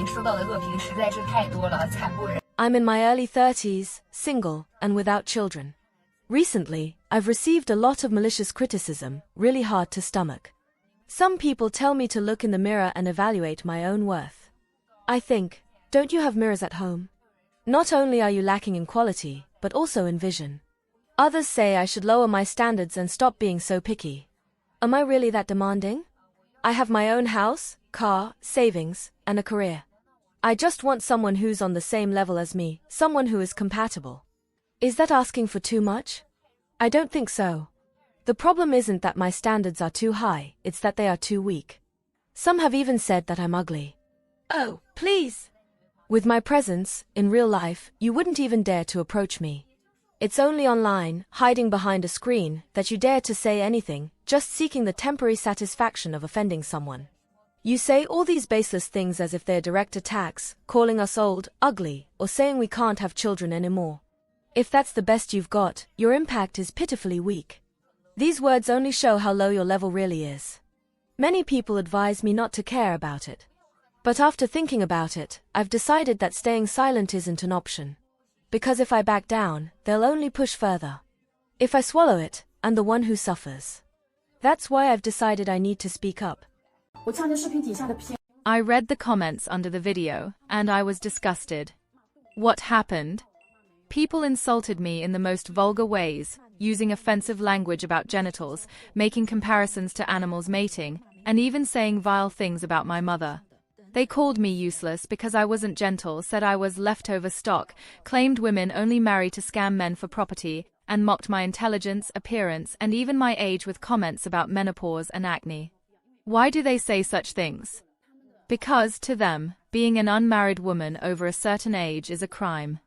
收到的恶评实在是太多了，惨不忍。I'm in my early 30s, single, and without children. Recently, I've received a lot of malicious criticism, really hard to stomach. Some people tell me to look in the mirror and evaluate my own worth. I think, don't you have mirrors at home? Not only are you lacking in quality, but also in vision. Others say I should lower my standards and stop being so picky. Am I really that demanding? I have my own house, car, savings, and a career. I just want someone who's on the same level as me, someone who is compatible. Is that asking for too much? I don't think so. The problem isn't that my standards are too high, it's that they are too weak. Some have even said that I'm ugly. Oh, please! With my presence, in real life, you wouldn't even dare to approach me. It's only online, hiding behind a screen, that you dare to say anything, just seeking the temporary satisfaction of offending someone. You say all these baseless things as if they're direct attacks, calling us old, ugly, or saying we can't have children anymore. If that's the best you've got, your impact is pitifully weak. These words only show how low your level really is. Many people advise me not to care about it. But after thinking about it, I've decided that staying silent isn't an option. Because if I back down, they'll only push further. If I swallow it, I'm the one who suffers. That's why I've decided I need to speak up. I read the comments under the video, and I was disgusted. What happened? People insulted me in the most vulgar ways, using offensive language about genitals, making comparisons to animals mating, and even saying vile things about my mother. They called me useless because I wasn't gentle, said I was leftover stock, claimed women only marry to scam men for property, and mocked my intelligence, appearance, and even my age with comments about menopause and acne. Why do they say such things? Because, to them, being an unmarried woman over a certain age is a crime.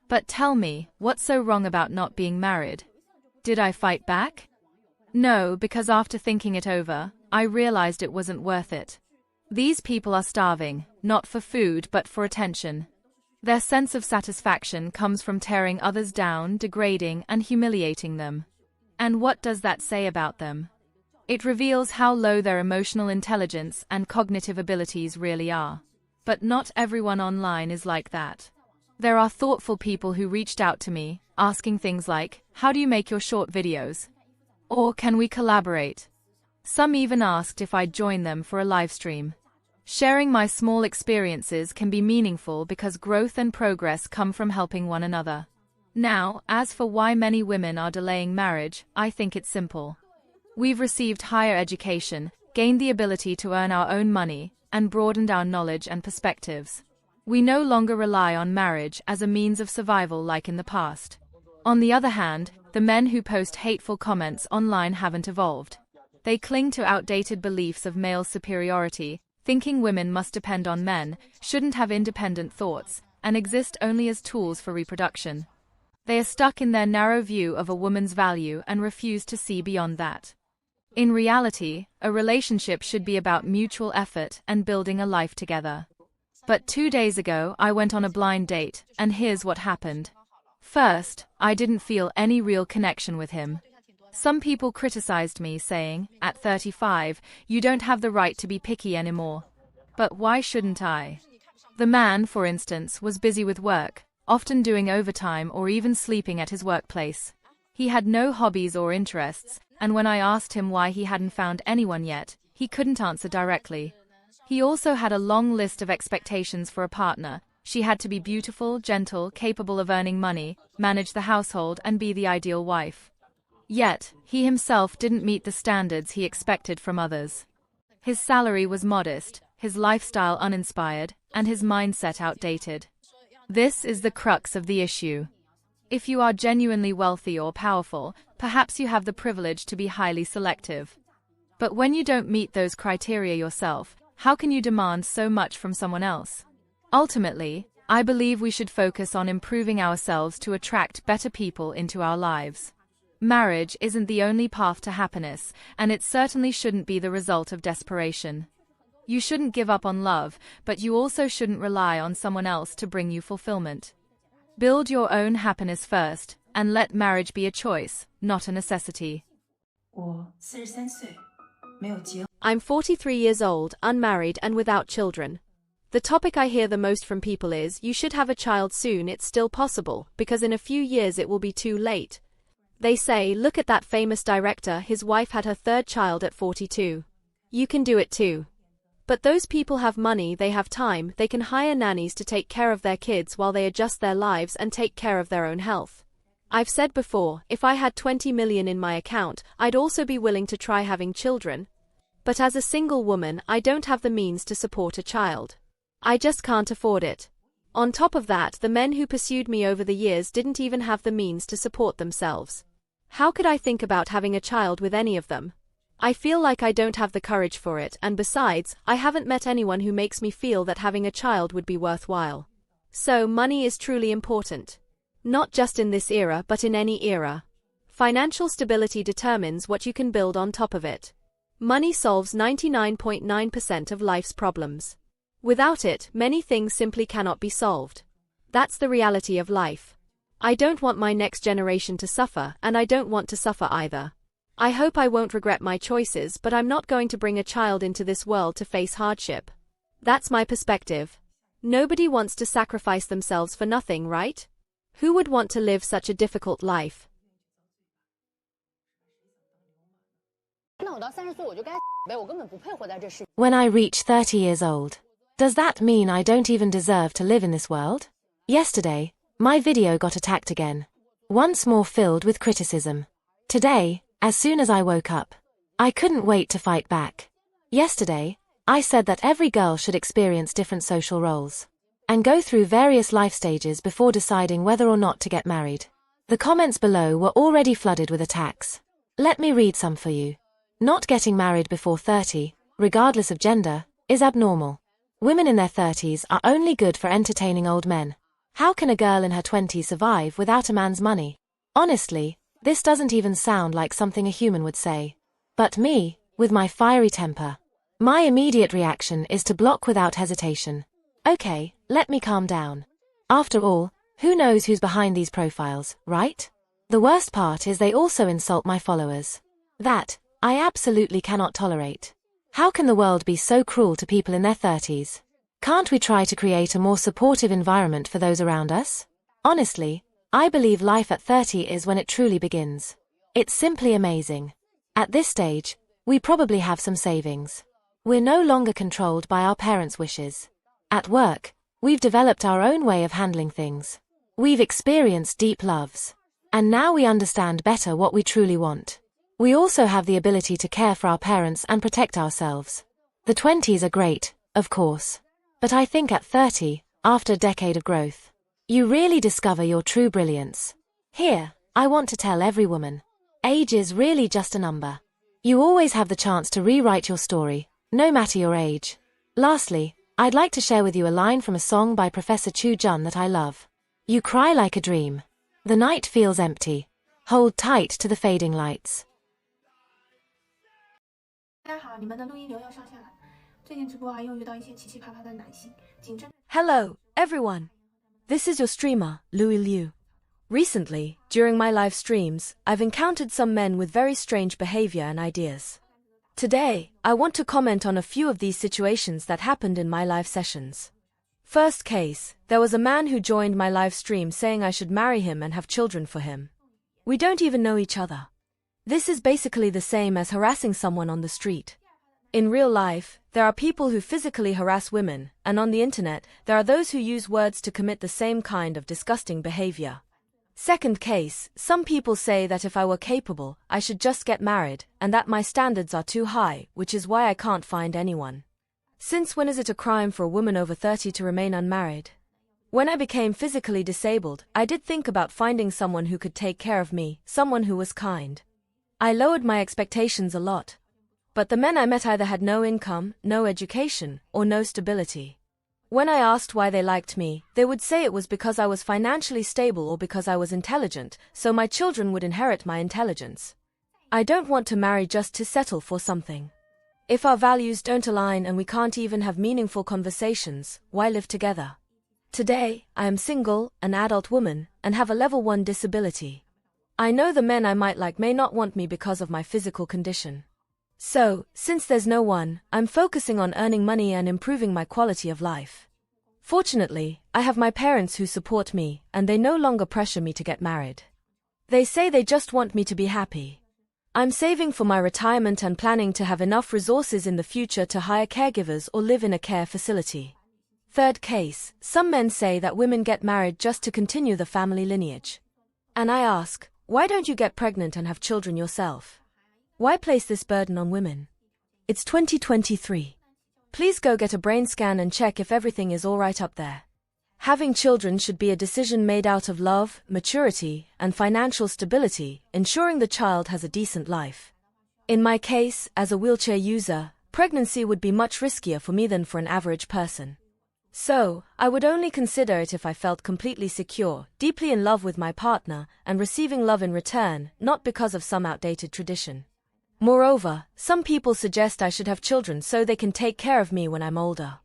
But tell me, what's so wrong about not being married? Did I fight back? No, because after thinking it over, I realized it wasn't worth it. These people are starving, not for food but for attention. Their sense of satisfaction comes from tearing others down, degrading and humiliating them. And what does that say about them? It reveals how low their emotional intelligence and cognitive abilities really are. But not everyone online is like that. There are thoughtful people who reached out to me, asking things like, how do you make your short videos? Or can we collaborate? Some even asked if I'd join them for a live stream. Sharing my small experiences can be meaningful because growth and progress come from helping one another. Now, as for why many women are delaying marriage, I think it's simple. We've received higher education, gained the ability to earn our own money, and broadened our knowledge and perspectives. We no longer rely on marriage as a means of survival like in the past. On the other hand, the men who post hateful comments online haven't evolved. They cling to outdated beliefs of male superiority, thinking women must depend on men, shouldn't have independent thoughts, and exist only as tools for reproduction. They are stuck in their narrow view of a woman's value and refuse to see beyond that. In reality, a relationship should be about mutual effort and building a life together. But 2 days ago, I went on a blind date, and here's what happened. First, I didn't feel any real connection with him. Some people criticized me, saying, at 35, you don't have the right to be picky anymore. But why shouldn't I? The man, for instance, was busy with work, often doing overtime or even sleeping at his workplace. He had no hobbies or interests, and when I asked him why he hadn't found anyone yet, he couldn't answer directly. He also had a long list of expectations for a partner. She had to be beautiful, gentle, capable of earning money, manage the household, and be the ideal wife. Yet, he himself didn't meet the standards he expected from others. His salary was modest, his lifestyle uninspired, and his mindset outdated. This is the crux of the issue. If you are genuinely wealthy or powerful, perhaps you have the privilege to be highly selective. But when you don't meet those criteria yourself, how can you demand so much from someone else? Ultimately, I believe we should focus on improving ourselves to attract better people into our lives. Marriage isn't the only path to happiness, and it certainly shouldn't be the result of desperation. You shouldn't give up on love, but you also shouldn't rely on someone else to bring you fulfillment. Build your own happiness first, and let marriage be a choice, not a necessity. I'm 43 years old, unmarried and without children. The topic I hear the most from people is, you should have a child soon, it's still possible, because in a few years it will be too late. They say, look at that famous director, his wife had her third child at 42. You can do it too. But those people have money, they have time, they can hire nannies to take care of their kids while they adjust their lives and take care of their own health. I've said before, if I had 20 million in my account, I'd also be willing to try having children. But as a single woman, I don't have the means to support a child. I just can't afford it. On top of that, the men who pursued me over the years didn't even have the means to support themselves. How could I think about having a child with any of them? I feel like I don't have the courage for it, and besides, I haven't met anyone who makes me feel that having a child would be worthwhile. So, money is truly important. Not just in this era, but in any era. Financial stability determines what you can build on top of it. Money solves 99.9% of life's problems. Without it, many things simply cannot be solved. That's the reality of life. I don't want my next generation to suffer, and I don't want to suffer either. I hope I won't regret my choices, but I'm not going to bring a child into this world to face hardship. That's my perspective. Nobody wants to sacrifice themselves for nothing, right? Who would want to live such a difficult life? When I reach 30 years old, does that mean I don't even deserve to live in this world? Yesterday, my video got attacked again. Once more filled with criticism. Today, as soon as I woke up, I couldn't wait to fight back. Yesterday, I said that every girl should experience different social roles and go through various life stages before deciding whether or not to get married. The comments below were already flooded with attacks. Let me read some for you. Not getting married before 30, regardless of gender, is abnormal. Women in their 30s are only good for entertaining old men. How can a girl in her 20s survive without a man's money? Honestly, this doesn't even sound like something a human would say. But me, with my fiery temper, my immediate reaction is to block without hesitation. Okay, let me calm down. After all, who knows who's behind these profiles, right? The worst part is they also insult my followers. That, I absolutely cannot tolerate. How can the world be so cruel to people in their 30s? Can't we try to create a more supportive environment for those around us? Honestly, I believe life at 30 is when it truly begins. It's simply amazing. At this stage, we probably have some savings. We're no longer controlled by our parents' wishes. At work, we've developed our own way of handling things. We've experienced deep loves. And now we understand better what we truly want. We also have the ability to care for our parents and protect ourselves. The 20s are great, of course. But I think at 30, after a decade of growth, you really discover your true brilliance. Here, I want to tell every woman, age is really just a number. You always have the chance to rewrite your story, no matter your age. Lastly, I'd like to share with you a line from a song by Professor Chu Jun that I love. You cry like a dream. The night feels empty. Hold tight to the fading lights. 大家好，你们的录音流又上线了。最近直播又遇到一些奇奇葩葩的男性，仅针。 Hello, everyone. This is your streamer, Louis Liu. Recently, during my live streams, I've encountered some men with very strange behavior and ideas. Today, I want to comment on a few of these situations that happened in my live sessions. First case, there was a man who joined my live stream saying I should marry him and have children for him. We don't even know each other. This is basically the same as harassing someone on the street. In real life, there are people who physically harass women, and on the internet, there are those who use words to commit the same kind of disgusting behavior. Second case, some people say that if I were capable, I should just get married, and that my standards are too high, which is why I can't find anyone. Since when is it a crime for a woman over 30 to remain unmarried? When I became physically disabled, I did think about finding someone who could take care of me, someone who was kind. I lowered my expectations a lot. But the men I met either had no income, no education, or no stability. When I asked why they liked me, they would say it was because I was financially stable or because I was intelligent, so my children would inherit my intelligence. I don't want to marry just to settle for something. If our values don't align and we can't even have meaningful conversations, why live together? Today, I am single, an adult woman, and have a level 1 disability. I know the men I might like may not want me because of my physical condition. So, since there's no one, I'm focusing on earning money and improving my quality of life. Fortunately, I have my parents who support me, and they no longer pressure me to get married. They say they just want me to be happy. I'm saving for my retirement and planning to have enough resources in the future to hire caregivers or live in a care facility. Third case, some men say that women get married just to continue the family lineage. And I ask, why don't you get pregnant and have children yourself? Why place this burden on women? It's 2023. Please go get a brain scan and check if everything is all right up there. Having children should be a decision made out of love, maturity, and financial stability, ensuring the child has a decent life. In my case, as a wheelchair user, pregnancy would be much riskier for me than for an average person. So, I would only consider it if I felt completely secure, deeply in love with my partner, and receiving love in return, not because of some outdated tradition. Moreover, some people suggest I should have children so they can take care of me when I'm older.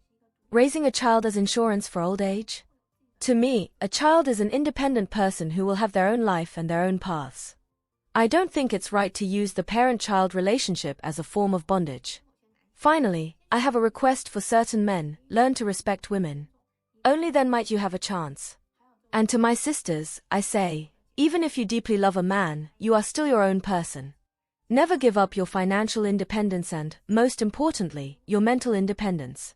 Raising a child as insurance for old age? To me, a child is an independent person who will have their own life and their own paths. I don't think it's right to use the parent-child relationship as a form of bondage. Finally, I have a request for certain men: learn to respect women. Only then might you have a chance. And to my sisters, I say, even if you deeply love a man, you are still your own person. Never give up your financial independence and, most importantly, your mental independence.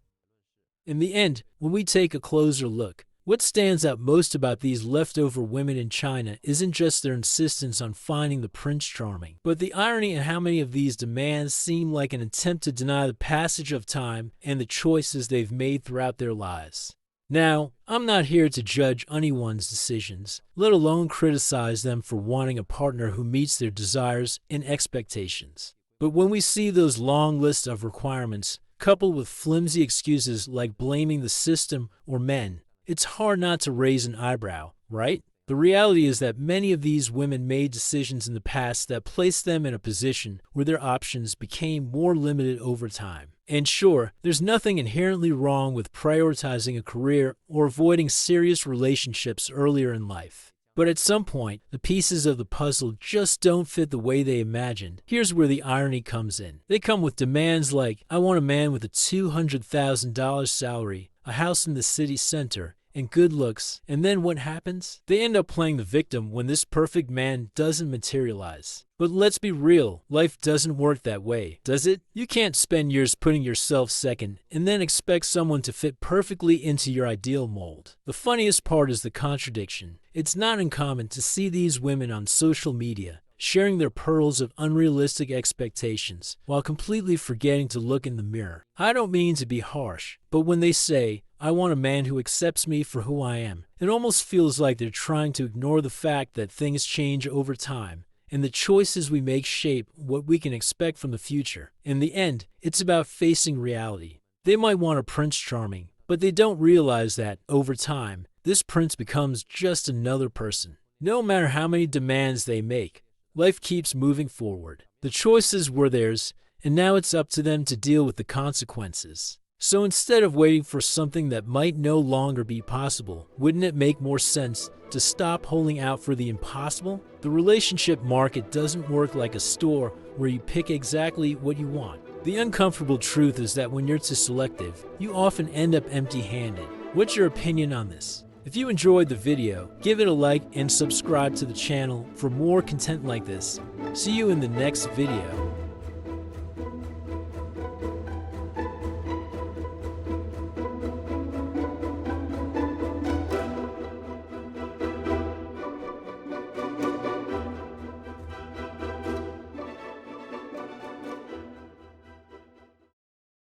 In the end, when we take a closer look, what stands out most about these leftover women in China isn't just their insistence on finding the Prince Charming, but the irony in how many of these demands seem like an attempt to deny the passage of time and the choices they've made throughout their lives. Now, I'm not here to judge anyone's decisions, let alone criticize them for wanting a partner who meets their desires and expectations. But when we see those long lists of requirements, coupled with flimsy excuses like blaming the system or men, it's hard not to raise an eyebrow, right? The reality is that many of these women made decisions in the past that placed them in a position where their options became more limited over time. And sure, there's nothing inherently wrong with prioritizing a career or avoiding serious relationships earlier in life. But at some point, the pieces of the puzzle just don't fit the way they imagined. Here's where the irony comes in. They come with demands like, I want a man with a $200,000 salary, a house in the city center, and good looks, and then what happens? They end up playing the victim when this perfect man doesn't materialize. But let's be real, life doesn't work that way, does it? You can't spend years putting yourself second and then expect someone to fit perfectly into your ideal mold. The funniest part is the contradiction. It's not uncommon to see these women on social media sharing their pearls of unrealistic expectations while completely forgetting to look in the mirror. I don't mean to be harsh, but when they say, I want a man who accepts me for who I am, it almost feels like they're trying to ignore the fact that things change over time, and the choices we make shape what we can expect from the future. In the end, it's about facing reality. They might want a Prince Charming, but they don't realize that, over time, this prince becomes just another person. No matter how many demands they make, life keeps moving forward. The choices were theirs, and now it's up to them to deal with the consequences. So instead of waiting for something that might no longer be possible, wouldn't it make more sense to stop holding out for the impossible? The relationship market doesn't work like a store where you pick exactly what you want. The uncomfortable truth is that when you're too selective, you often end up empty-handed. What's your opinion on this? If you enjoyed the video, give it a like and subscribe to the channel for more content like this. See you in the next video.